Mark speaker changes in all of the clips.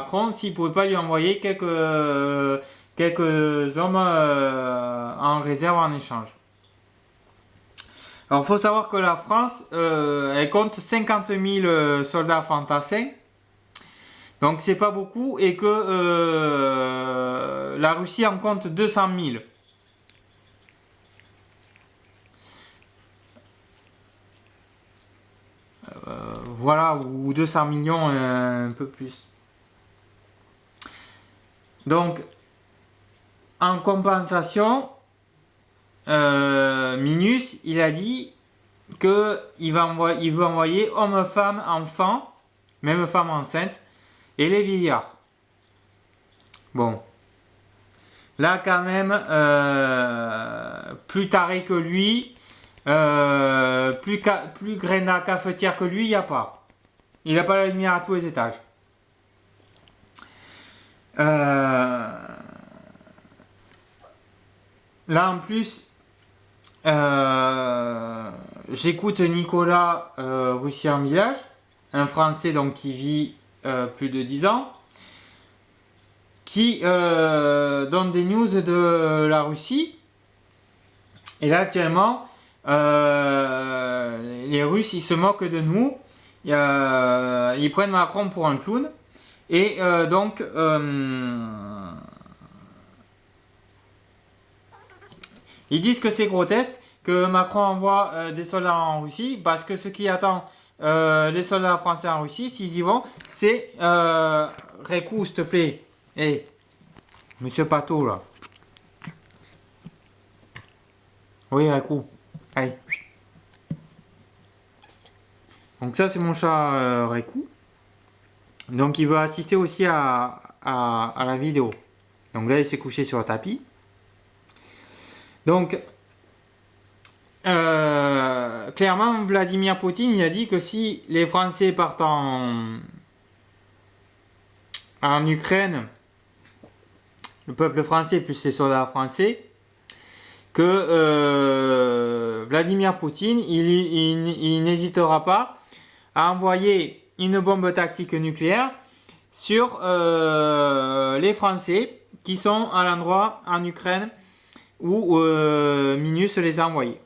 Speaker 1: Macron s'il ne pouvait pas lui envoyer quelques hommes en réserve en échange. Alors, il faut savoir que la France, elle compte 50 000 soldats fantassins. Donc, c'est pas beaucoup. Et que la Russie en compte 200 000. Voilà, ou 200 millions, un peu plus. Donc, en compensation, Minus, il a dit qu'il veut envoyer hommes, femmes, enfants, même femmes enceintes, et les vieillards. Bon. Là, quand même, plus taré que lui, plus grenat cafetière que lui, il n'y a pas. Il n'a pas la lumière à tous les étages. Là, en plus, j'écoute Nicolas Russie en village, un Français donc qui vit plus de 10 ans, qui donne des news de la Russie. Et là, actuellement, les Russes, ils se moquent de nous. Ils prennent Macron pour un clown. Et donc, ils disent que c'est grotesque que Macron envoie des soldats en Russie, parce que ce qui attend les soldats français en Russie, s'ils y vont, c'est Récou, s'il te plaît. Hé, monsieur Pato, là. Oui, Récou. Allez. Donc ça, c'est mon chat Récou. Donc il veut assister aussi à la vidéo. Donc là, il s'est couché sur le tapis. Donc, clairement, Vladimir Poutine, il a dit que si les Français partent en Ukraine, le peuple français plus les soldats français, que Vladimir Poutine, il n'hésitera pas à envoyer une bombe tactique nucléaire sur les Français qui sont à l'endroit en Ukraine où Minus les a envoyés.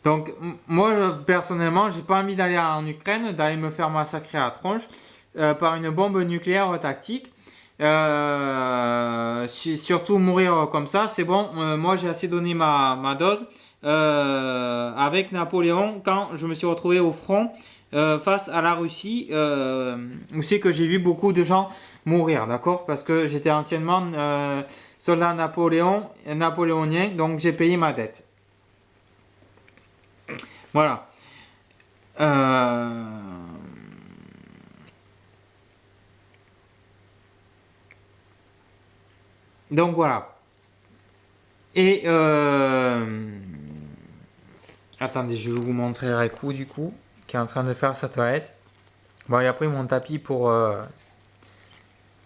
Speaker 1: Donc moi personnellement, j'ai pas envie d'aller en Ukraine, d'aller me faire massacrer à la tronche par une bombe nucléaire tactique. Surtout mourir comme ça, c'est bon. Moi j'ai assez donné ma dose avec Napoléon quand je me suis retrouvé au front face à la Russie, où c'est que j'ai vu beaucoup de gens mourir, d'accord, parce que j'étais anciennement soldat napoléonien, donc j'ai payé ma dette. Voilà. Donc voilà. Et attendez, je vais vous montrer Récou du coup, qui est en train de faire sa toilette. Bon, il a pris mon tapis pour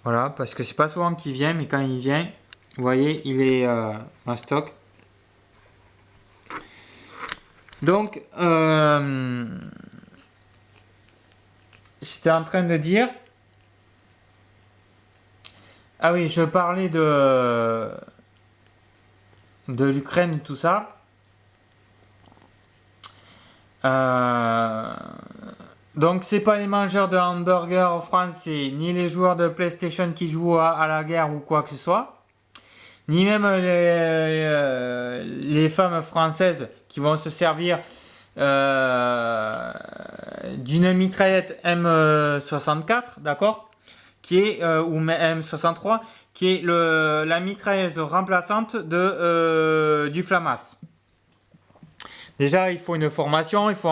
Speaker 1: voilà, parce que c'est pas souvent qu'il vient, mais quand il vient, vous voyez, il est mastoc. Donc, j'étais en train de dire. Ah oui, je parlais de l'Ukraine, tout ça. Donc, c'est pas les mangeurs de hamburgers français, ni les joueurs de PlayStation qui jouent à la guerre ou quoi que ce soit, ni même les femmes françaises qui vont se servir d'une mitraillette M64, d'accord, qui est ou M63, qui est la mitrailleuse remplaçante du FLAMAS. Déjà, il faut une formation, il faut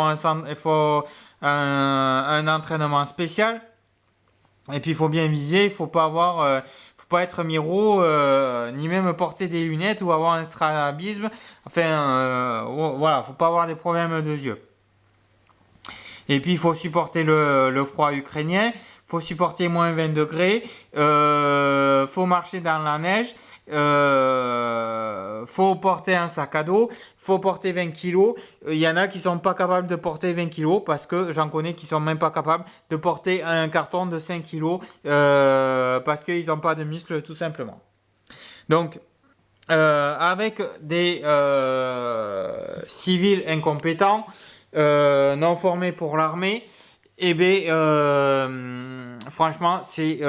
Speaker 1: un entraînement spécial, et puis il faut bien viser, il faut pas être miro, ni même porter des lunettes ou avoir un strabisme. Enfin, voilà, faut pas avoir des problèmes de yeux. Et puis il faut supporter le froid ukrainien, faut supporter moins 20 degrés, faut marcher dans la neige, faut porter un sac à dos, faut porter 20 kilos. Il y en a qui sont pas capables de porter 20 kilos parce que j'en connais qui sont même pas capables de porter un carton de 5 kilos parce qu'ils n'ont pas de muscles tout simplement. Donc, avec des civils incompétents, non formés pour l'armée, eh bien, franchement, c'est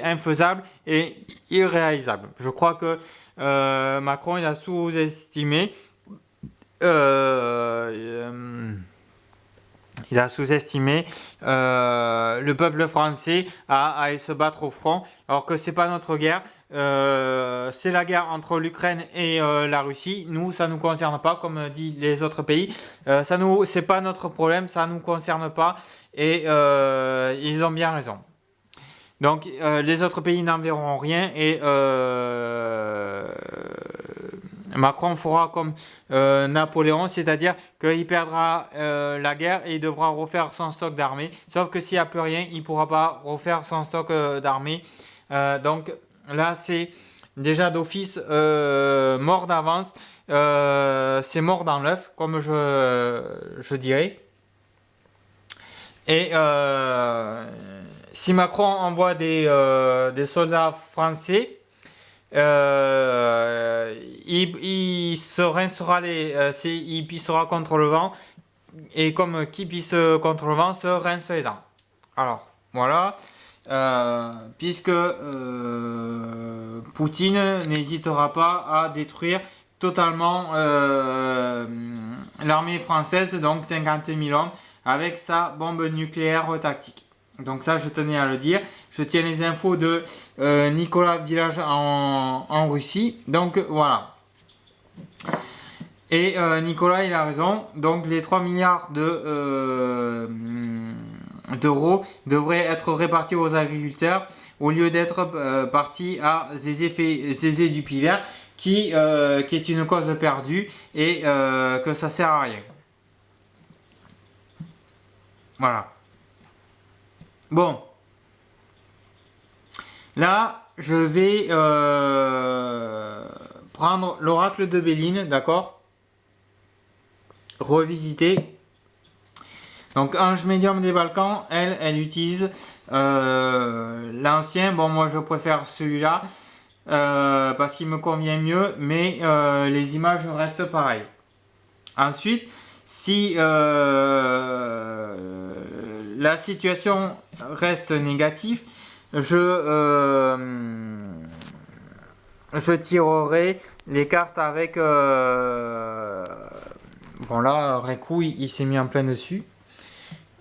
Speaker 1: infaisable et irréalisable. Je crois que Macron, il a sous-estimé le peuple français à aller se battre au front, alors que c'est pas notre guerre. C'est la guerre entre l'Ukraine et la Russie. Nous, ça nous concerne pas, comme dit les autres pays. C'est pas notre problème, ça nous concerne pas. Et ils ont bien raison. Donc, les autres pays n'en verront rien et Macron fera comme Napoléon, c'est-à-dire qu'il perdra la guerre et il devra refaire son stock d'armée. Sauf que s'il n'y a plus rien, il ne pourra pas refaire son stock d'armée. Donc là, c'est déjà d'office mort d'avance. C'est mort dans l'œuf, comme je dirais. Et si Macron envoie des soldats français, il se rincera il pissera contre le vent, et comme qui pisse contre le vent se rince les dents. Alors voilà, puisque Poutine n'hésitera pas à détruire totalement l'armée française, donc 50 000 hommes, avec sa bombe nucléaire tactique. Donc ça, je tenais à le dire. Je tiens les infos de Nicolas Village en Russie. Donc voilà. Et Nicolas, il a raison. Donc les 3 milliards d'euros devraient être répartis aux agriculteurs au lieu d'être partis à Zézé du Pivert, qui est une cause perdue et que ça sert à rien. Voilà. Bon. Là, je vais prendre l'oracle de Béline, d'accord? Revisiter. Donc, Ange Médium des Balkans, elle utilise l'ancien. Bon, moi, je préfère celui-là parce qu'il me convient mieux, mais les images restent pareilles. Ensuite, si la situation reste négative, je tirerai les cartes avec... bon là, Rekou, il s'est mis en plein dessus.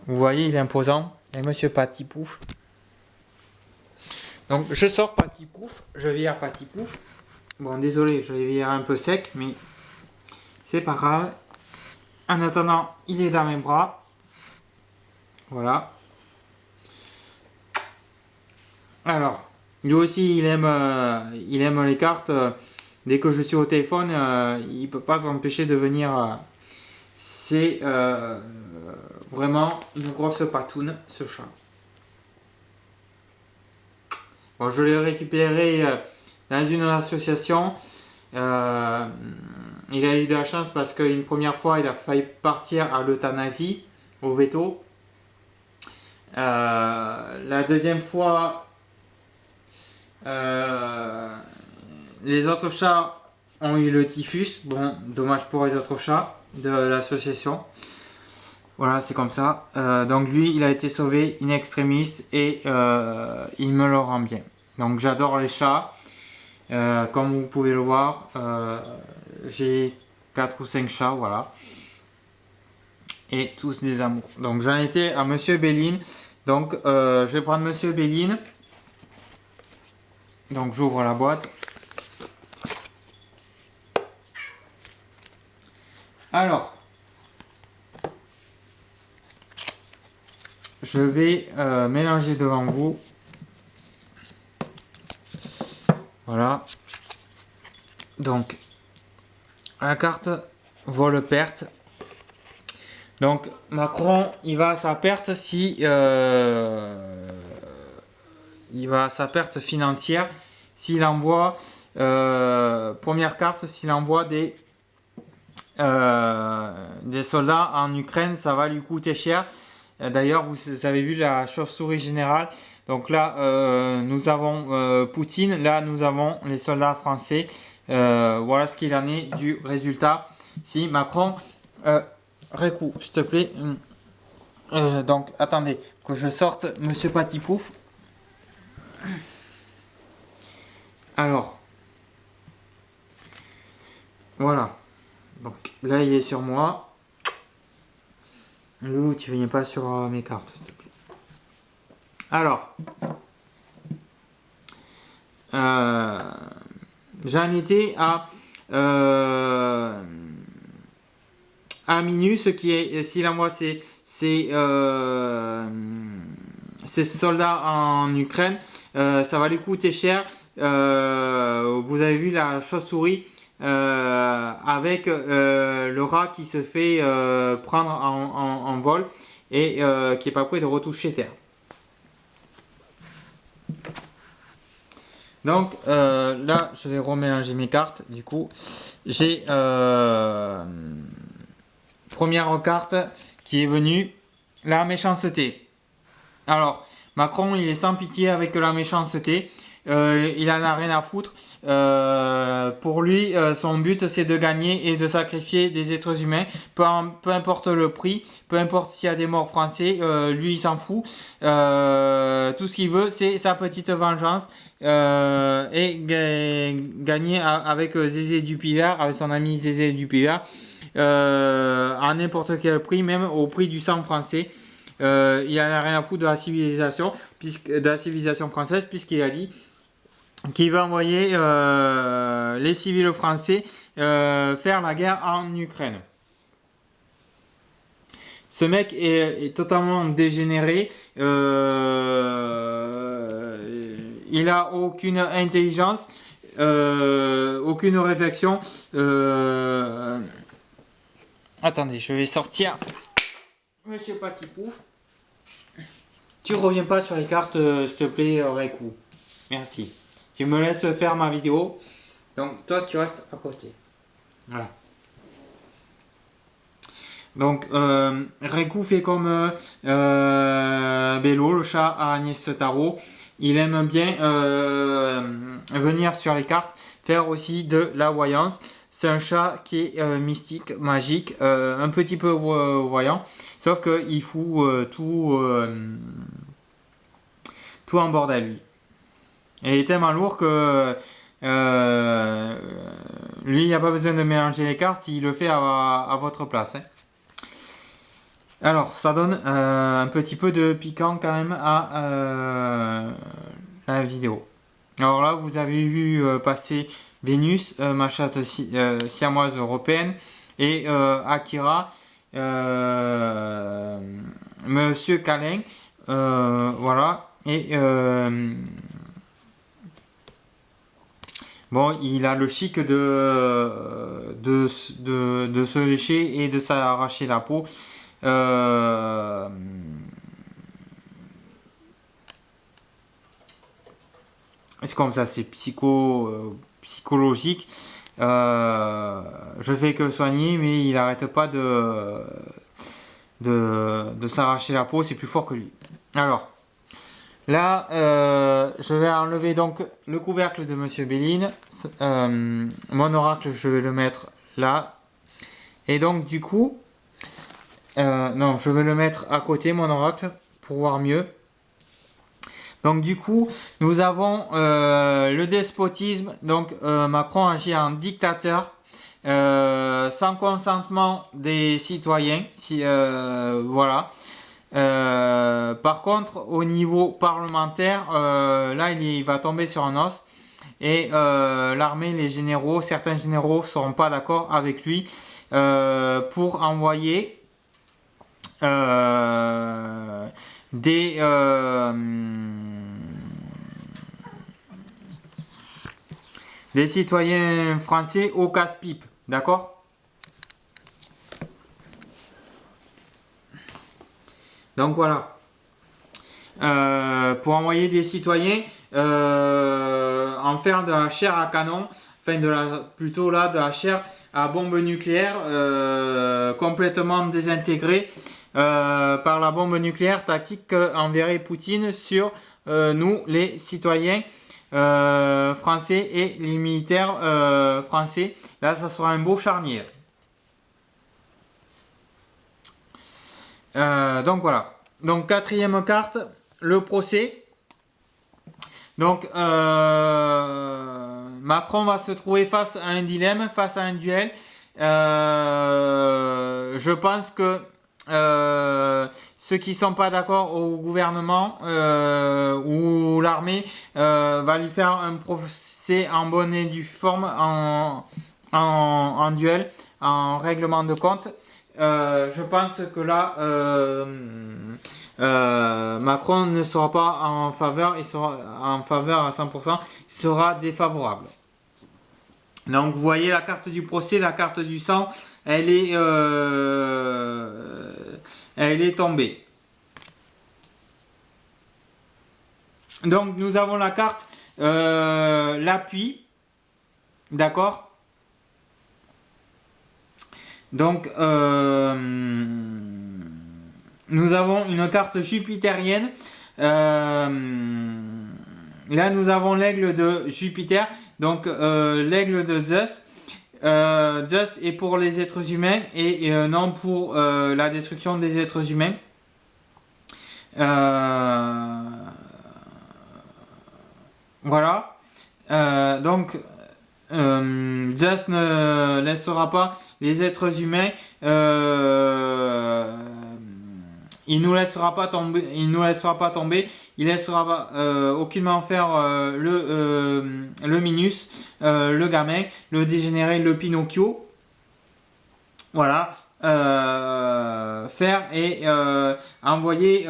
Speaker 1: Vous voyez, il est imposant. Et Monsieur Paty Pouf. Donc je sors Paty Pouf, je vire Paty Pouf. Bon, désolé, je l'ai viré un peu sec, mais c'est pas grave. En attendant, il est dans mes bras. Voilà. Alors, lui aussi, il aime les cartes. Dès que je suis au téléphone, il ne peut pas s'empêcher de venir. C'est vraiment une grosse patoune, ce chat. Bon, je l'ai récupéré dans une association. Il a eu de la chance parce qu'une première fois, il a failli partir à l'euthanasie, au veto. La deuxième fois, les autres chats ont eu le typhus. Bon, dommage pour les autres chats de l'association. Voilà, c'est comme ça. Donc lui, il a été sauvé in extremis et il me le rend bien. Donc j'adore les chats. Comme vous pouvez le voir, j'ai 4 ou 5 chats, voilà. Et tous des amours. Donc j'en étais à Monsieur Béline. Donc je vais prendre Monsieur Béline. Donc j'ouvre la boîte. Alors, je vais mélanger devant vous. Voilà. Donc, la carte vol-perte. Donc Macron, il va à sa perte si il va à sa perte financière s'il envoie première carte, s'il envoie des soldats en Ukraine, ça va lui coûter cher. D'ailleurs, vous avez vu la chauve-souris générale. Donc là, nous avons Poutine. Là, nous avons les soldats français. Voilà ce qu'il en est du résultat. Si Macron, Récou, s'il te plaît. Donc, attendez que je sorte Monsieur Patipouf. Alors, voilà. Donc là, il est sur moi. Lou, tu viens pas sur mes cartes, s'il te plaît. Alors, j'en étais à Minus, qui est, s'il envoie ses soldats en Ukraine, ça va lui coûter cher. Vous avez vu la chauve-souris avec le rat qui se fait prendre en vol et qui n'est pas prêt de retoucher terre. Donc là, je vais remélanger mes cartes. Du coup, j'ai première carte qui est venue, la méchanceté. Alors, Macron, il est sans pitié avec la méchanceté. Il en a rien à foutre. Pour lui, son but, c'est de gagner et de sacrifier des êtres humains. Peu importe le prix, peu importe s'il y a des morts français, lui, il s'en fout. Tout ce qu'il veut, c'est sa petite vengeance. Et gagner avec Zézé Dupivert, avec son ami Zézé Dupivert, à n'importe quel prix, même au prix du sang français. Il en a rien à foutre de la civilisation, française, puisqu'il a dit qu'il va envoyer les civils français faire la guerre en Ukraine. Ce mec est totalement dégénéré. Il a aucune intelligence, aucune réflexion. Attendez, je vais sortir. Monsieur Patipouf. Tu reviens pas sur les cartes, s'il te plaît, Récou. Merci. Tu me laisses faire ma vidéo. Donc, toi, tu restes à côté. Voilà. Donc, Récou fait comme Bello, le chat à Agnès Tarot. Il aime bien venir sur les cartes, faire aussi de la voyance. C'est un chat qui est mystique, magique, un petit peu voyant. Sauf qu'il fout tout en bordel, lui. Et il est tellement lourd que lui, il n'y a pas besoin de mélanger les cartes, il le fait à votre place. Hein. Alors, ça donne un petit peu de piquant quand même à la vidéo. Alors là, vous avez vu passer Vénus, ma chatte siamoise européenne, et Akira, Monsieur Câlin, voilà. Et bon, il a le chic de se lécher et de s'arracher la peau. C'est comme ça, c'est psychologique. Je fais que le soigner, mais il n'arrête pas de s'arracher la peau, c'est plus fort que lui. Alors, là, je vais enlever donc le couvercle de Monsieur Béline. Mon oracle, je vais le mettre là. Et donc, du coup, non, je vais le mettre à côté, mon oracle, pour voir mieux. Donc, du coup, nous avons le despotisme. Donc, Macron agit en dictateur. Sans consentement des citoyens. Voilà. Par contre, au niveau parlementaire, là, il va tomber sur un os. Et l'armée, les généraux, certains généraux ne seront pas d'accord avec lui pour envoyer des citoyens français au casse-pipe. D'accord? Donc voilà. Pour envoyer des citoyens en faire de la chair à canon, enfin plutôt là de la chair à bombe nucléaire complètement désintégrée par la bombe nucléaire tactique qu'enverrait Poutine sur nous les citoyens français et les militaires français. Là ça sera un beau charnier. Donc voilà. Donc quatrième carte, le procès. Donc Macron va se trouver face à un dilemme, face à un duel. Je pense que ceux qui sont pas d'accord au gouvernement ou l'armée va lui faire un procès en bonne et due forme en duel, en règlement de compte. Je pense que là Macron ne sera pas en faveur, il sera en faveur à 100%, il sera défavorable. Donc vous voyez la carte du procès, la carte du sang, elle est tombée. Donc nous avons la carte l'appui, d'accord. Donc nous avons une carte jupitérienne. Là nous avons l'aigle de Jupiter, donc l'aigle de Zeus. Zeus est pour les êtres humains et non pour la destruction des êtres humains. Voilà. Donc Zeus ne laissera pas les êtres humains, il nous laissera pas tomber, il laissera aucunement faire le Minus, le gamin, le dégénéré, le Pinocchio. Voilà. Faire et envoyer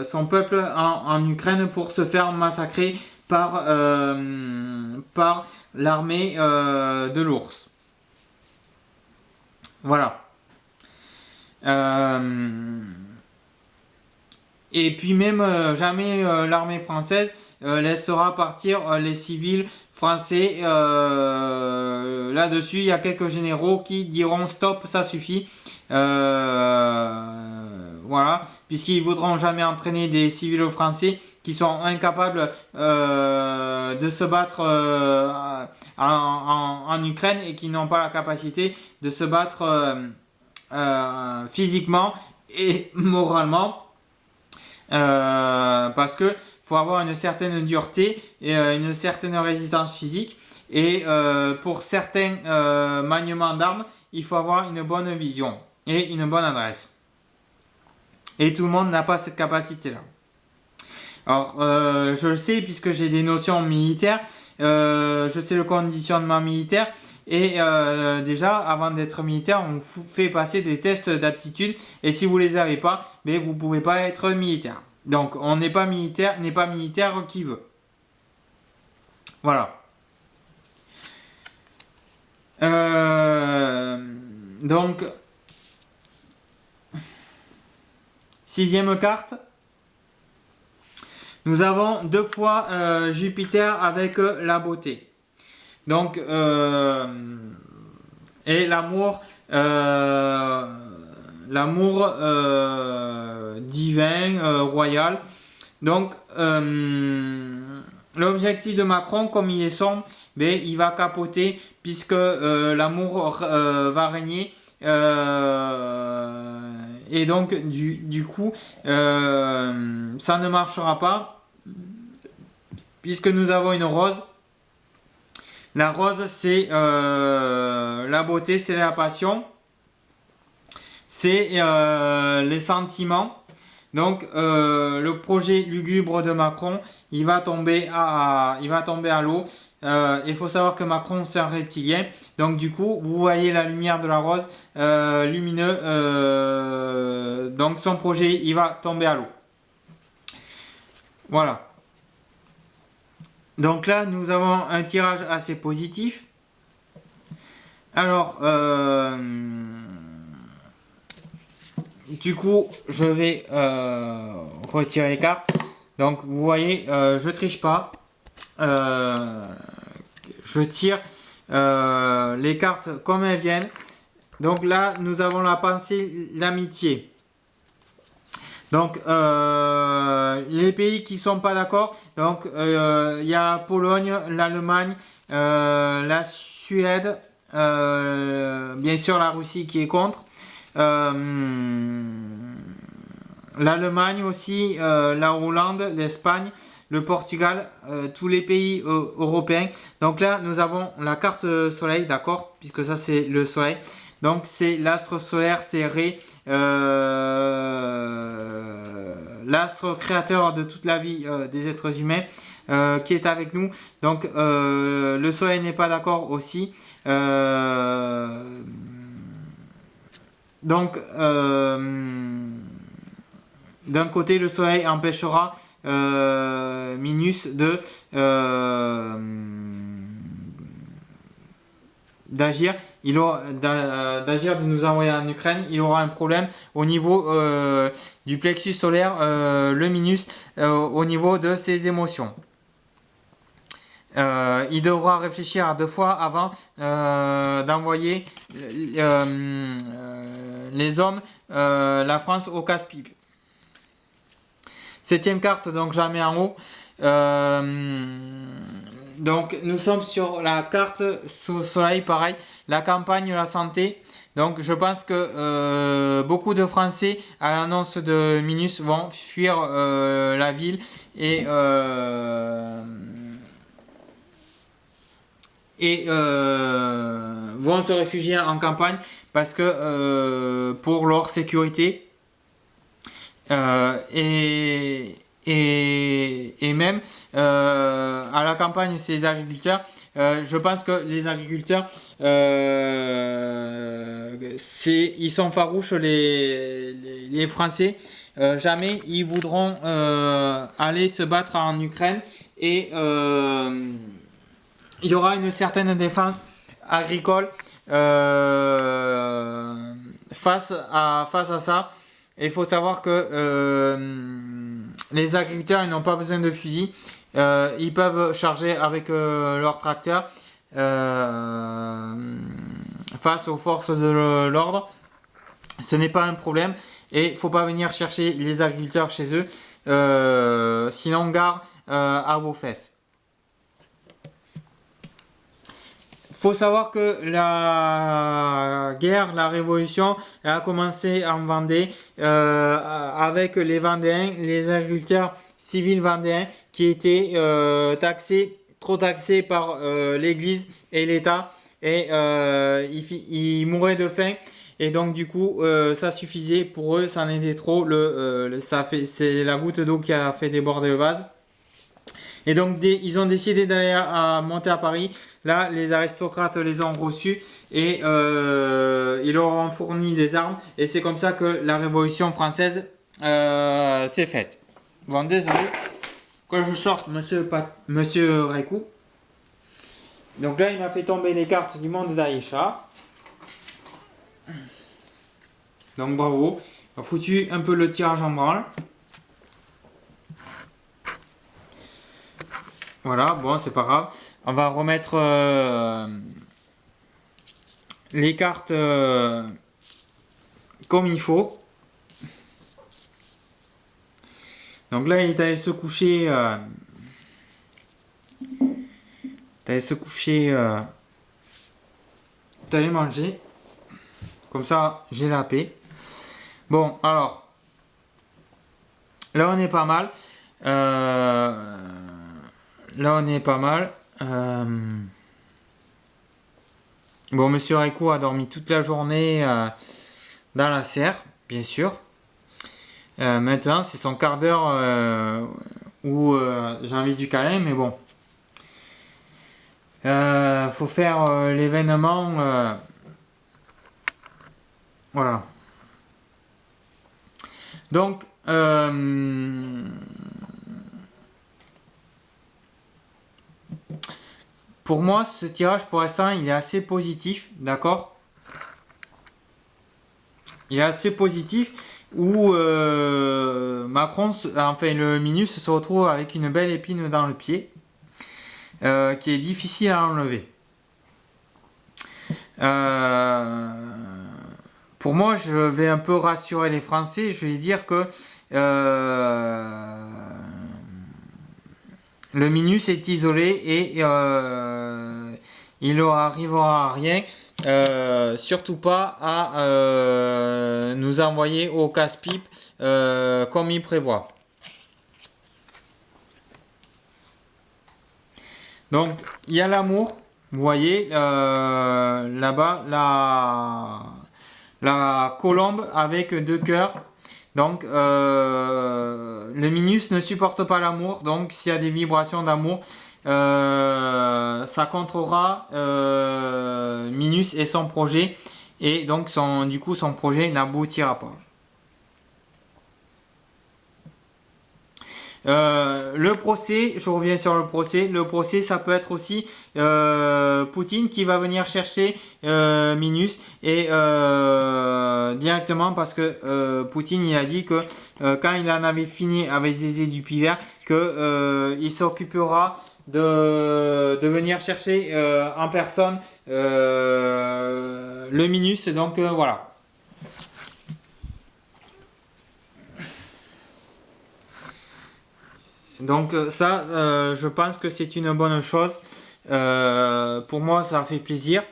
Speaker 1: son peuple en Ukraine pour se faire massacrer par l'armée de l'ours. Voilà. Et puis même jamais l'armée française laissera partir les civils français. Là-dessus, il y a quelques généraux qui diront stop, ça suffit. Voilà, puisqu'ils voudront jamais entraîner des civils français qui sont incapables de se battre en Ukraine et qui n'ont pas la capacité de se battre physiquement et moralement. Parce que faut avoir une certaine dureté et une certaine résistance physique, et pour certains maniements d'armes il faut avoir une bonne vision et une bonne adresse, et tout le monde n'a pas cette capacité là. Alors je le sais puisque j'ai des notions militaires, je sais le conditionnement militaire. Et déjà, avant d'être militaire, on fait passer des tests d'aptitude. Et si vous les avez pas, mais vous pouvez pas être militaire. Donc, on n'est pas militaire qui veut. Voilà. Donc, sixième carte. Nous avons deux fois Jupiter avec la beauté. Donc, et l'amour divin, royal. Donc, l'objectif de Macron, comme il est sombre, ben, il va capoter puisque l'amour va régner. Et donc, du coup, ça ne marchera pas puisque nous avons une rose. La rose, c'est la beauté, c'est la passion, c'est les sentiments. Donc, le projet lugubre de Macron, il va tomber à l'eau. Il faut savoir que Macron, c'est un reptilien. Donc, du coup, vous voyez la lumière de la rose, lumineux. Donc, son projet, il va tomber à l'eau. Voilà. Donc là, nous avons un tirage assez positif. Alors, du coup, je vais retirer les cartes. Donc, vous voyez, je triche pas. Je tire les cartes comme elles viennent. Donc là, nous avons la pensée, l'amitié. Donc, les pays qui sont pas d'accord, donc il y a la Pologne, l'Allemagne, la Suède, bien sûr la Russie qui est contre, l'Allemagne aussi, la Hollande, l'Espagne, le Portugal, tous les pays européens. Donc là, nous avons la carte soleil, d'accord, puisque ça c'est le soleil. Donc c'est l'astre solaire, c'est Ré, l'astre créateur de toute la vie des êtres humains, qui est avec nous. Donc le soleil n'est pas d'accord aussi. Donc d'un côté, le soleil empêchera Minus d'agir. D'agir, de nous envoyer en Ukraine. Il aura un problème au niveau du plexus solaire, le Minus, au niveau de ses émotions. Il devra réfléchir à 2 fois avant d'envoyer les hommes, la France au casse-pipe. 7ème carte, donc j'en mets en haut. Donc nous sommes sur la carte soleil, pareil, la campagne, la santé. Donc je pense que beaucoup de Français à l'annonce de Minus vont fuir la ville et vont se réfugier en campagne parce que pour leur sécurité. Et même à la campagne, c'est les agriculteurs. Je pense que les agriculteurs, ils sont farouches, les Français. Jamais ils voudront aller se battre en Ukraine et il y aura une certaine défense agricole face à ça. Et il faut savoir que les agriculteurs, ils n'ont pas besoin de fusils. Ils peuvent charger avec leur tracteur face aux forces de l'ordre. Ce n'est pas un problème. Et il ne faut pas venir chercher les agriculteurs chez eux. Sinon, gare à vos fesses. Faut savoir que la guerre, la révolution, elle a commencé en Vendée avec les Vendéens, les agriculteurs civils vendéens qui étaient trop taxés par l'Église et l'État et ils mouraient de faim. Et donc du coup, ça suffisait pour eux, ça en était trop. C'est la goutte d'eau qui a fait déborder le vase. Et donc ils ont décidé d'aller monter à Paris. Là, les aristocrates les ont reçus et ils leur ont fourni des armes. Et c'est comme ça que la Révolution française s'est faite. Bon, désolé que je sorte Monsieur Raikou. Donc là, il m'a fait tomber les cartes du monde d'Aïcha. Donc bravo. Il a foutu un peu le tirage en branle. Voilà, bon, c'est pas grave. On va remettre les cartes comme il faut. Donc là, il est allé se coucher. T'allais se coucher. T'allais manger. Comme ça, j'ai la paix. Bon, alors. Là, on est pas mal. Bon, Monsieur Raikou a dormi toute la journée dans la serre, bien sûr. Maintenant, c'est son quart d'heure où j'ai envie du câlin, mais bon. Faut faire l'événement. Voilà. Donc, pour moi, ce tirage, pour l'instant, il est assez positif, d'accord? Il est assez positif. où Macron, enfin le Minus se retrouve avec une belle épine dans le pied, qui est difficile à enlever. Pour moi, je vais un peu rassurer les Français, je vais dire que le Minus est isolé et il n'arrivera à rien, surtout pas à nous envoyer au casse-pipe comme il prévoit. Donc, il y a l'amour, vous voyez là-bas la colombe avec 2 cœurs. Donc, le Minus ne supporte pas l'amour. Donc, s'il y a des vibrations d'amour, ça contrera Minus et son projet. Et donc, du coup, son projet n'aboutira pas. Le procès, je reviens sur le procès. Le procès, ça peut être aussi Poutine qui va venir chercher Minus et directement parce que Poutine il a dit que quand il en avait fini avec Zézé du Pivert, que il s'occupera de venir chercher en personne le Minus. Donc voilà. Donc ça, je pense que c'est une bonne chose. Pour moi, ça fait plaisir.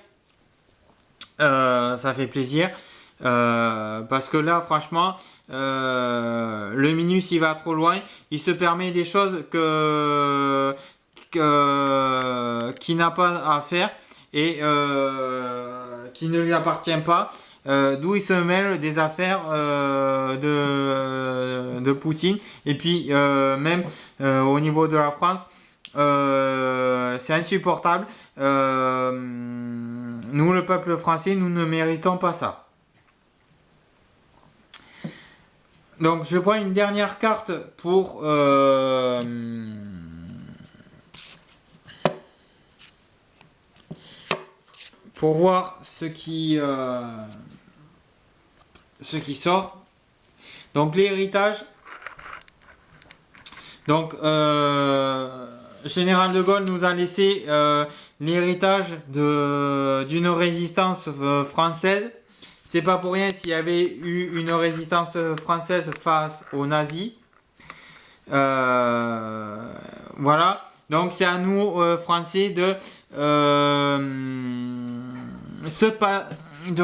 Speaker 1: Ça fait plaisir. Parce que là, franchement, le Minus, il va trop loin. Il se permet des choses qu'il n'a pas à faire et qui ne lui appartient pas. D'où il se mêle des affaires de Poutine et puis même au niveau de la France, c'est insupportable. Nous, le peuple français, nous ne méritons pas ça. Donc je prends une dernière carte pour voir ce qui sort. Donc l'héritage. Donc Général de Gaulle nous a laissé l'héritage d'une résistance française. C'est pas pour rien s'il y avait eu une résistance française face aux nazis. Voilà. Donc c'est à nous Français de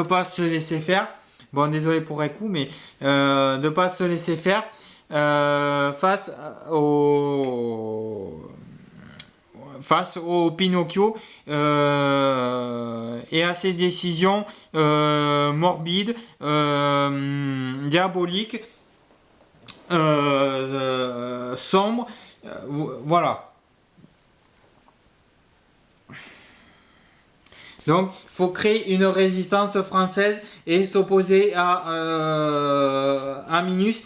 Speaker 1: pas se laisser faire. Bon, désolé pour les coups, mais de pas se laisser faire face au Pinocchio et à ses décisions morbides, diaboliques, sombres. Voilà. Donc, il faut créer une résistance française et s'opposer à Minus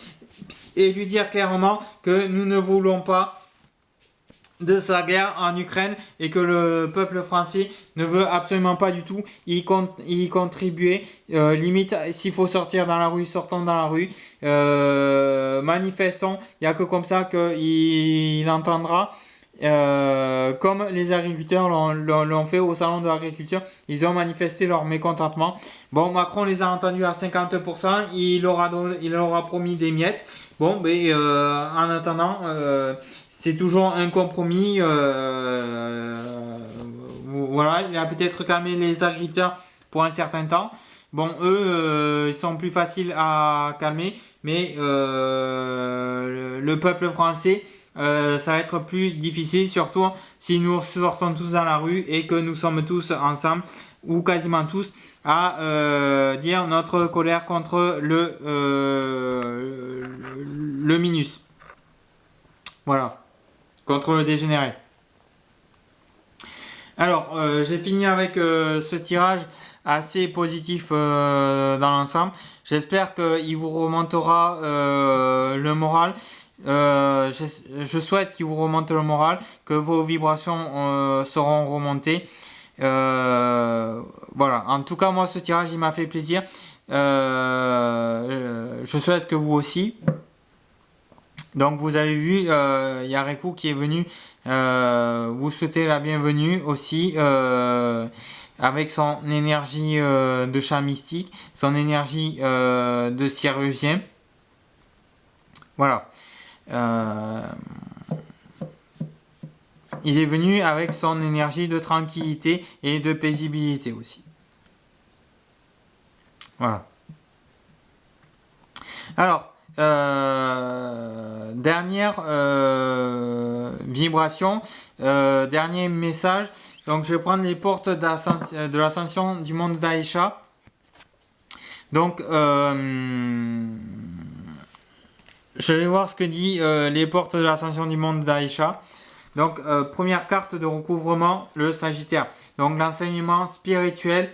Speaker 1: et lui dire clairement que nous ne voulons pas de sa guerre en Ukraine et que le peuple français ne veut absolument pas du tout y contribuer. Limite, s'il faut sortir dans la rue, sortons dans la rue. Manifestons, il n'y a que comme ça qu'il entendra. Comme les agriculteurs l'ont fait au salon de l'agriculture, ils ont manifesté leur mécontentement. Bon, Macron les a entendus à 50%, il leur a promis des miettes. Bon, mais en attendant, c'est toujours un compromis. Voilà, il a peut-être calmé les agriculteurs pour un certain temps. Bon, eux, ils sont plus faciles à calmer, mais le peuple français, ça va être plus difficile, surtout si nous sortons tous dans la rue et que nous sommes tous ensemble, ou quasiment tous, à dire notre colère contre le Minus. Voilà. Contre le dégénéré. Alors, j'ai fini avec ce tirage assez positif dans l'ensemble. J'espère qu'il vous remontera le moral. Je souhaite qu'il vous remonte le moral, que vos vibrations seront remontées. Voilà. En tout cas, moi, ce tirage, il m'a fait plaisir. Je souhaite que vous aussi. Donc vous avez vu, il y a Reku qui est venu vous souhaiter la bienvenue aussi avec son énergie de chat mystique, son énergie de Syrusien. Voilà. Il est venu avec son énergie de tranquillité et de paisibilité aussi. Voilà. Alors, dernière vibration, dernier message. Donc, je vais prendre les portes de l'ascension du monde d'Aïcha. Donc, je vais voir ce que dit les portes de l'ascension du monde d'Aïcha. Donc, première carte de recouvrement, le Sagittaire. Donc, l'enseignement spirituel.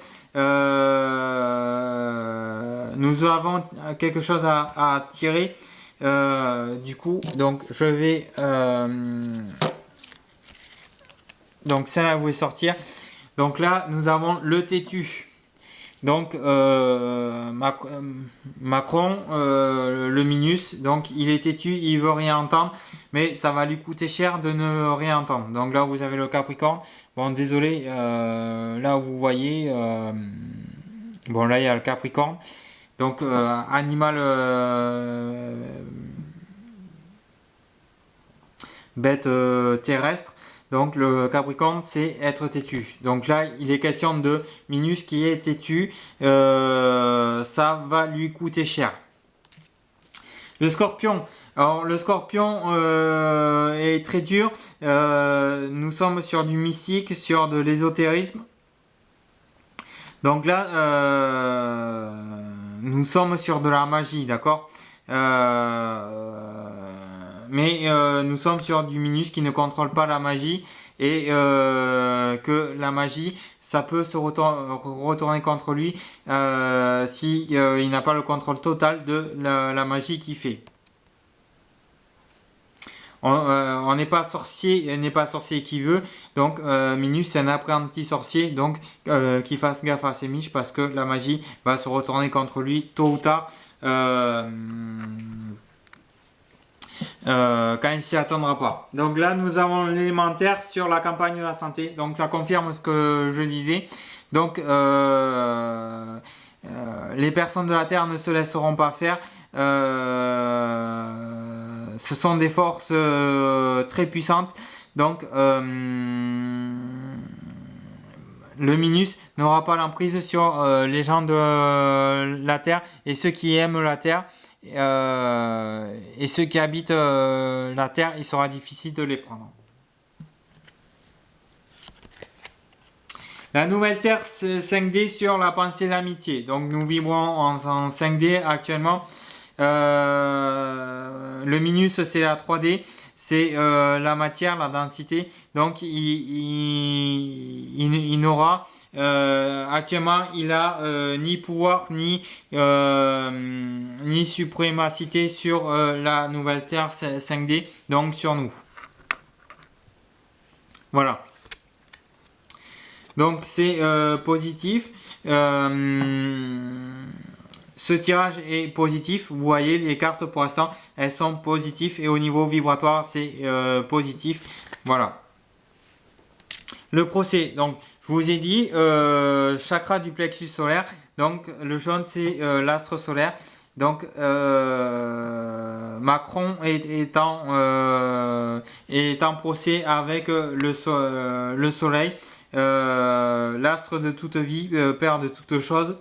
Speaker 1: Nous avons quelque chose à tirer. Du coup, donc, je vais... donc, ça, vous pouvez sortir. Donc là, nous avons le têtu. Donc Macron, le Minus, donc il est têtu, il veut rien entendre, mais ça va lui coûter cher de ne rien entendre. Donc là vous avez le Capricorne. Bon désolé, là vous voyez, bon là il y a le Capricorne. Donc animal bête terrestre. Donc le Capricorne, c'est être têtu. Donc là, il est question de Minus qui est têtu. Ça va lui coûter cher. Le Scorpion. Alors le Scorpion est très dur. Nous sommes sur du mystique, sur de l'ésotérisme. Donc là, nous sommes sur de la magie, d'accord. Mais nous sommes sur du Minus qui ne contrôle pas la magie et que la magie, ça peut se retourner contre lui si il n'a pas le contrôle total de la magie qu'il fait. On n'est pas sorcier, n'est pas sorcier qui veut. Donc Minus c'est un apprenti sorcier, donc qu'il fasse gaffe à ses miches parce que la magie va se retourner contre lui tôt ou tard. Quand il s'y attendra pas. Donc là, nous avons l'élémentaire sur la campagne de la santé. Donc ça confirme ce que je disais. Donc les personnes de la Terre ne se laisseront pas faire. Ce sont des forces très puissantes. Donc le Minus n'aura pas l'emprise sur les gens de la Terre et ceux qui aiment la Terre. Et ceux qui habitent la Terre, il sera difficile de les prendre. La nouvelle Terre 5D sur la pensée et l'amitié. Donc nous vibrons en 5D actuellement. Le Minus c'est la 3D, c'est la matière, la densité. Donc il n'aura actuellement il a ni pouvoir ni suprémacité sur la nouvelle Terre 5D, donc sur nous. Voilà. Donc c'est positif. Ce tirage est positif. Vous voyez les cartes pour l'instant, elles sont positives et au niveau vibratoire c'est positif. Voilà. Le procès. Donc je vous ai dit chakra du plexus solaire. Donc le jaune c'est l'astre solaire. Donc Macron est en procès avec le soleil, l'astre de toute vie, père de toute chose.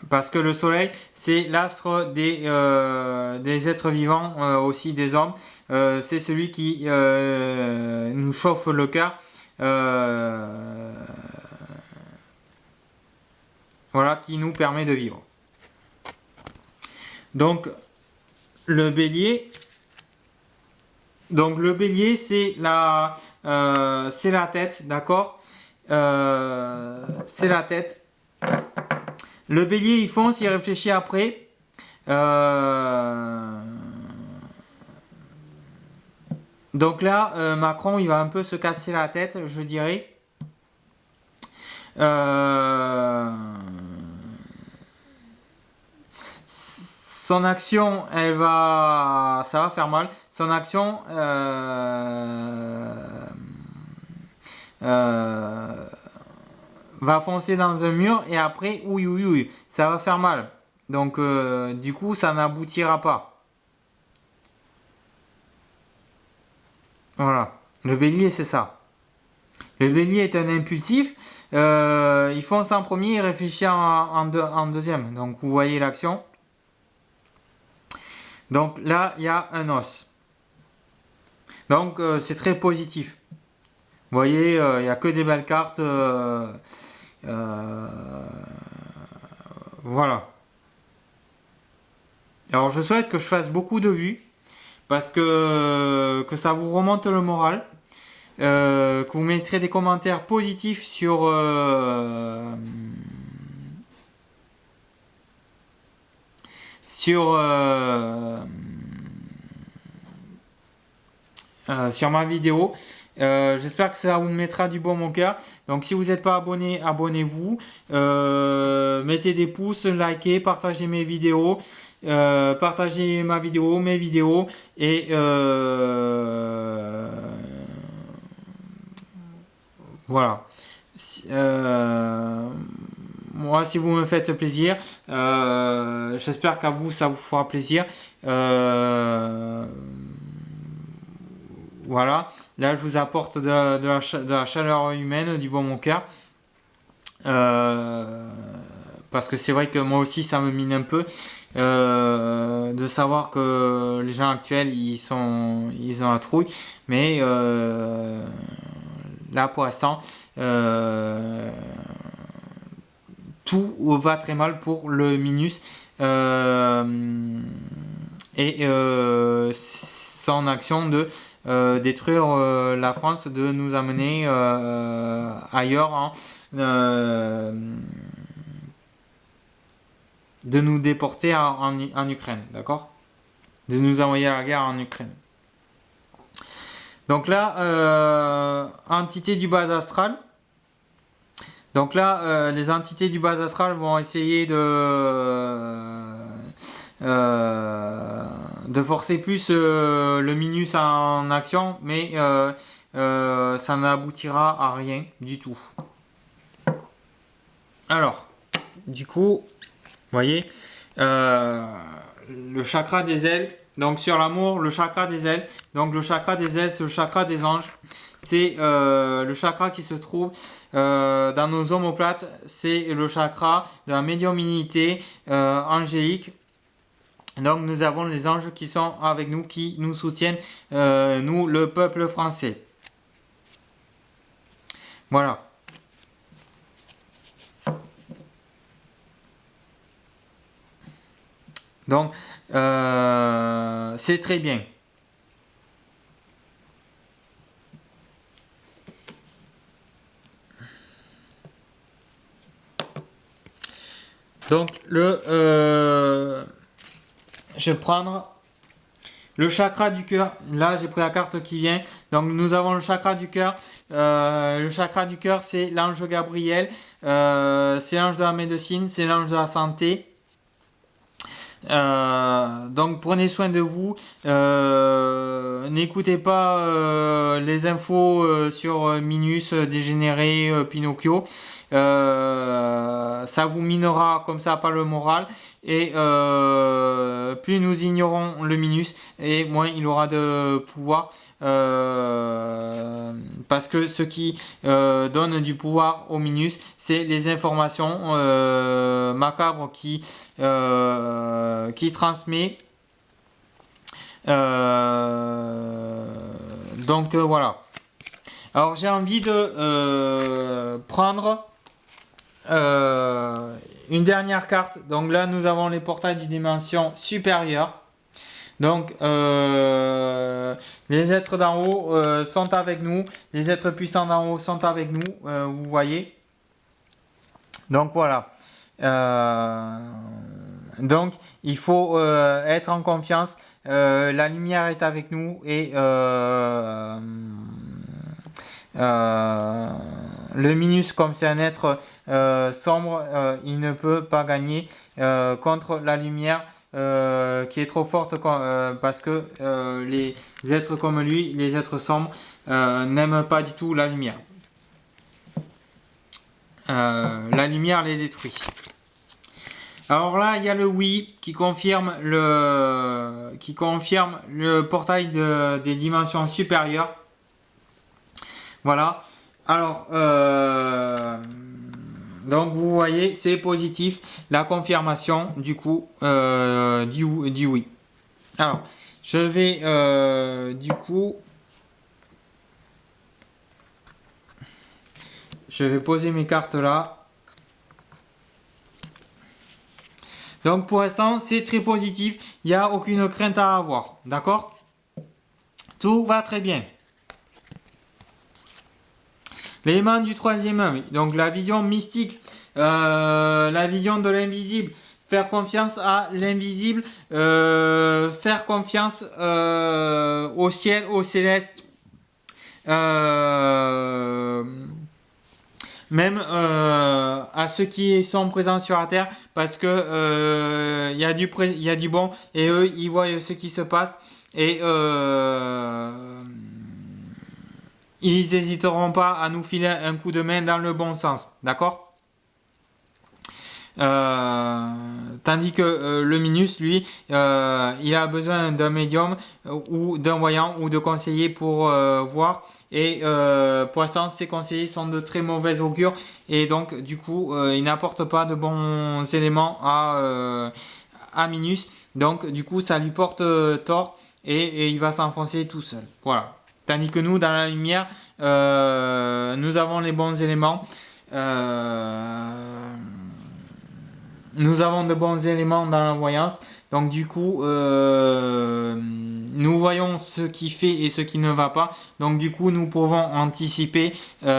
Speaker 1: Parce que le soleil c'est l'astre des êtres vivants, aussi des hommes. C'est celui qui nous chauffe le cœur. Voilà, qui nous permet de vivre. Donc le bélier. Donc le bélier c'est la tête, d'accord. C'est la tête. Le bélier il fonce, il réfléchit après. Donc là, Macron il va un peu se casser la tête, je dirais. son action, ça va faire mal. Son action va foncer dans un mur et après, oui, ça va faire mal. Donc, du coup, ça n'aboutira pas. Voilà. Le bélier, c'est ça. Le bélier est un impulsif. Il fonce en premier et réfléchit en deuxième. Donc, vous voyez l'action. Donc, là, il y a un os. Donc, c'est très positif. Vous voyez, il n'y a que des belles cartes. Voilà. Alors, je souhaite que je fasse beaucoup de vues. Parce que ça vous remonte le moral. Que vous mettrez des commentaires positifs sur sur ma vidéo. J'espère que ça vous mettra du baume au cœur. Donc si vous n'êtes pas abonné, abonnez-vous. Mettez des pouces, likez, partagez mes vidéos. Partagez ma vidéo, mes vidéos. Et voilà. Moi, si vous me faites plaisir, j'espère qu'à vous, ça vous fera plaisir. Voilà. Là, je vous apporte de la chaleur humaine, du bon mon cœur. Parce que c'est vrai que moi aussi, ça me mine un peu. De savoir que les gens actuels, ils ont la trouille. Mais là, pour l'instant, tout va très mal pour le Minus et son action de détruire la France, de nous amener ailleurs, de nous déporter en Ukraine, d'accord? De nous envoyer à la guerre en Ukraine. Donc là, entité du bas astral. Donc là, les entités du bas astral vont essayer de forcer plus le Minus en action, mais ça n'aboutira à rien du tout. Alors, du coup, vous voyez, le chakra des ailes. Donc sur l'amour, le chakra des ailes. Donc le chakra des ailes, c'est le chakra des anges. C'est le chakra qui se trouve dans nos omoplates. C'est le chakra de la médiumnité angélique. Donc nous avons les anges qui sont avec nous, qui nous soutiennent, nous, le peuple français. Voilà. Donc, c'est très bien. Donc, je vais prendre le chakra du cœur. Là, j'ai pris la carte qui vient. Donc, nous avons le chakra du cœur. Le chakra du cœur, c'est l'ange Gabriel. C'est l'ange de la médecine. C'est l'ange de la santé. Donc prenez soin de vous, n'écoutez pas les infos sur Minus, Dégénéré, Pinocchio, ça vous minera comme ça pas le moral, et plus nous ignorons le Minus et moins il aura de pouvoir, parce que ce qui donne du pouvoir au Minus, c'est les informations macabres qui transmet. Donc voilà. Alors j'ai envie de prendre une dernière carte. Donc là nous avons les portails d'une dimension supérieure. Donc les êtres d'en haut sont avec nous. Les êtres puissants d'en haut sont avec nous. Vous voyez. Donc voilà. Donc il faut être en confiance, la lumière est avec nous, et le Minus, comme c'est un être sombre, il ne peut pas gagner contre la lumière qui est trop forte parce que les êtres comme lui, les êtres sombres, n'aiment pas du tout la lumière. La lumière les détruit. Alors là, il y a le oui qui confirme le portail des dimensions supérieures. Voilà. Alors, donc vous voyez, c'est positif, la confirmation du coup du oui. Alors, je vais du coup, je vais poser mes cartes là. Donc pour l'instant, c'est très positif, il n'y a aucune crainte à avoir, d'accord? Tout va très bien. L'élément du troisième œil, donc la vision mystique, la vision de l'invisible, faire confiance à l'invisible, faire confiance au ciel, au céleste, même à ceux qui sont présents sur la terre, parce que il y a du bon et eux ils voient ce qui se passe et ils n'hésiteront pas à nous filer un coup de main dans le bon sens, d'accord? Tandis que le Minus, lui, il a besoin d'un médium ou d'un voyant ou de conseiller pour voir. Et pour l'instant, ces conseillers sont de très mauvais augure et donc du coup, ils n'apportent pas de bons éléments à Minus. Donc du coup, ça lui porte tort et il va s'enfoncer tout seul. Voilà. Tandis que nous, dans la lumière, nous avons les bons éléments. Nous avons de bons éléments dans la voyance. Donc du coup, nous voyons ce qui fait et ce qui ne va pas. Donc du coup, nous pouvons anticiper. Voilà,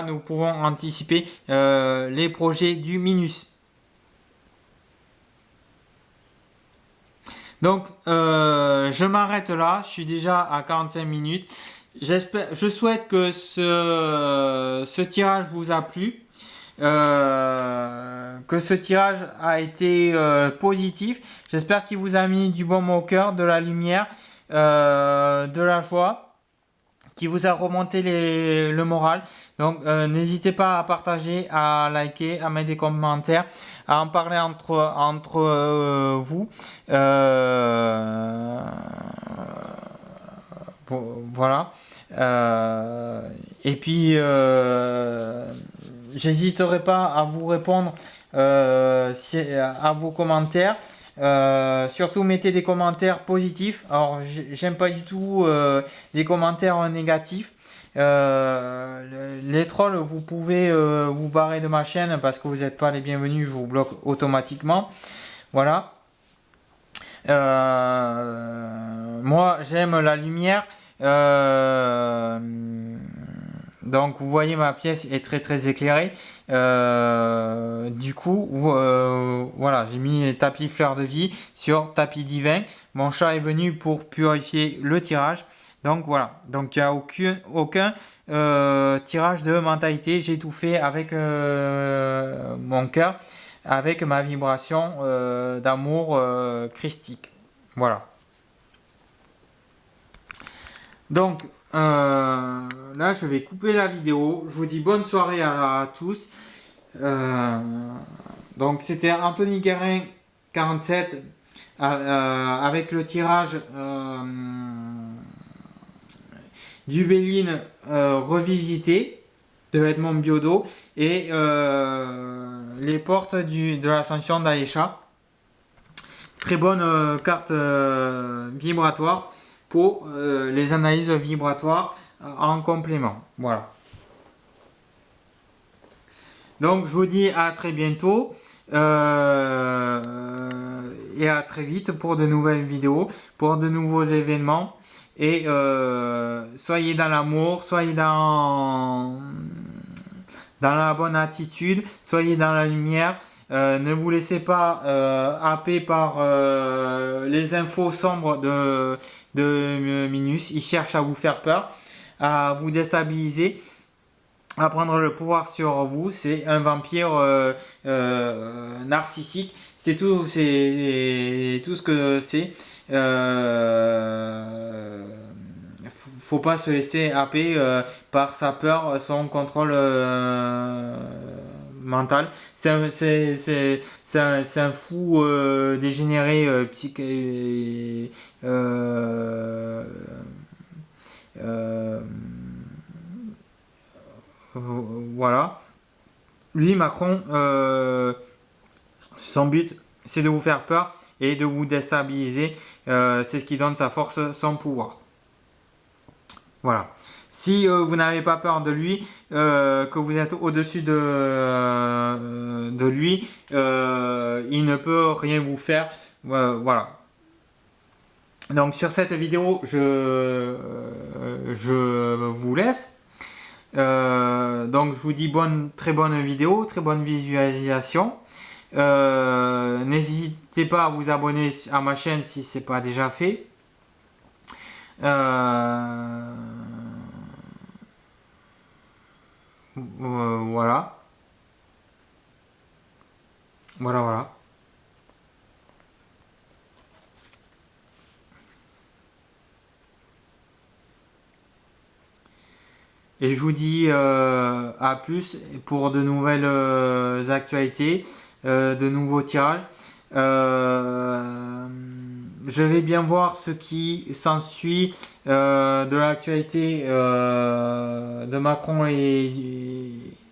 Speaker 1: nous pouvons anticiper les projets du Minus. Donc, je m'arrête là. Je suis déjà à 45 minutes. Je souhaite que ce tirage vous a plu. Que ce tirage a été positif. J'espère qu'il vous a mis du bon au cœur, de la lumière, de la joie, qui vous a remonté le moral. Donc n'hésitez pas à partager, à liker, à mettre des commentaires, à en parler entre vous. Voilà. Et puis j'hésiterai pas à vous répondre à vos commentaires. Surtout mettez des commentaires positifs. Alors j'aime pas du tout les commentaires négatifs. Les trolls, vous pouvez vous barrer de ma chaîne parce que vous n'êtes pas les bienvenus, je vous bloque automatiquement. Voilà. Moi j'aime la lumière. Donc vous voyez, ma pièce est très éclairée. Du coup, voilà, j'ai mis tapis fleur de vie sur tapis divin. Mon chat est venu pour purifier le tirage. Donc voilà, donc il n'y a aucun tirage de mentalité. J'ai tout fait avec mon cœur, avec ma vibration d'amour christique. Voilà. Donc là, je vais couper la vidéo. Je vous dis bonne soirée à tous. Donc c'était Anthony Guérin 47 avec le tirage du Béline revisité de Edmond Biodo et les portes de l'ascension d'Aïcha. Très bonne carte vibratoire pour les analyses vibratoires en complément. Voilà. Donc je vous dis à très bientôt et à très vite pour de nouvelles vidéos, pour de nouveaux événements. Et soyez dans l'amour, soyez dans la bonne attitude, soyez dans la lumière. Ne vous laissez pas happer par les infos sombres de Minus. Il cherche à vous faire peur, à vous déstabiliser, à prendre le pouvoir sur vous. C'est un vampire narcissique. C'est tout, c'est tout ce que c'est. Faut pas se laisser happer par sa peur, son contrôle mental. C'est un fou dégénéré euh, euh, voilà. Lui, Macron, son but, c'est de vous faire peur et de vous déstabiliser. C'est ce qui donne sa force, son pouvoir. Voilà. Si vous n'avez pas peur de lui, que vous êtes au-dessus de lui, il ne peut rien vous faire. Voilà. Donc sur cette vidéo, je vous laisse. Donc je vous dis très bonne vidéo, très bonne visualisation. N'hésitez pas à vous abonner à ma chaîne si ce n'est pas déjà fait. Voilà. Voilà. Et je vous dis à plus pour de nouvelles actualités, de nouveaux tirages. Je vais bien voir ce qui s'ensuit de l'actualité de Macron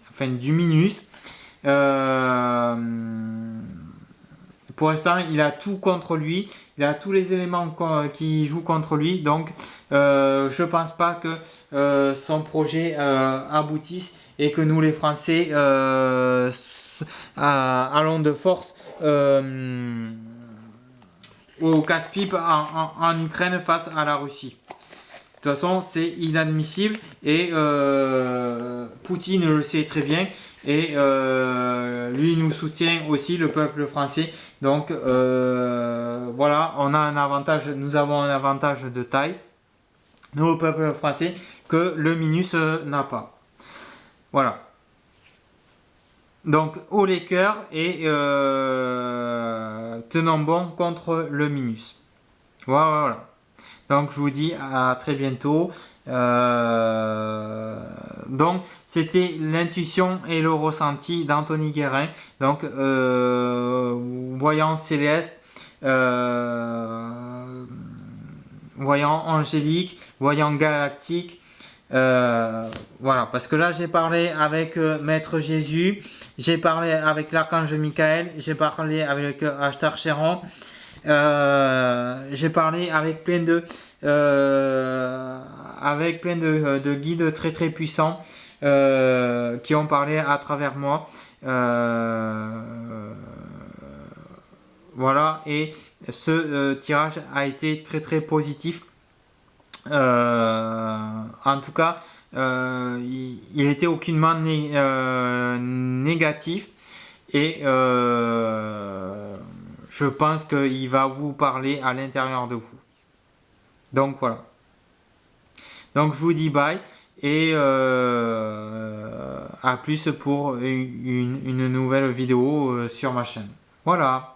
Speaker 1: enfin du Minus. Pour l'instant, il a tout contre lui. Il a tous les éléments qui jouent contre lui. Donc, je pense pas que son projet aboutisse et que nous, les Français, allons de force au casse-pipe en Ukraine face à la Russie. De toute façon, c'est inadmissible et Poutine le sait très bien et lui nous soutient aussi, le peuple français. Donc voilà, on a un avantage, nous avons un avantage de taille, nous le peuple français, que le Minus n'a pas. Voilà. Donc haut les cœurs et tenons bon contre le Minus. Voilà. Donc je vous dis à très bientôt. Donc c'était l'intuition et le ressenti d'Anthony Guérin. Donc voyant céleste, voyant angélique, voyant galactique. Voilà, parce que là j'ai parlé avec Maître Jésus, j'ai parlé avec l'archange Michael, j'ai parlé avec Ashtar Chéron. J'ai parlé avec plein de guides très très puissants qui ont parlé à travers moi. Voilà, et ce tirage a été très très positif. En tout cas, il était aucunement négatif et je pense qu'il va vous parler à l'intérieur de vous. Donc voilà. Donc je vous dis bye et à plus pour une nouvelle vidéo sur ma chaîne. Voilà.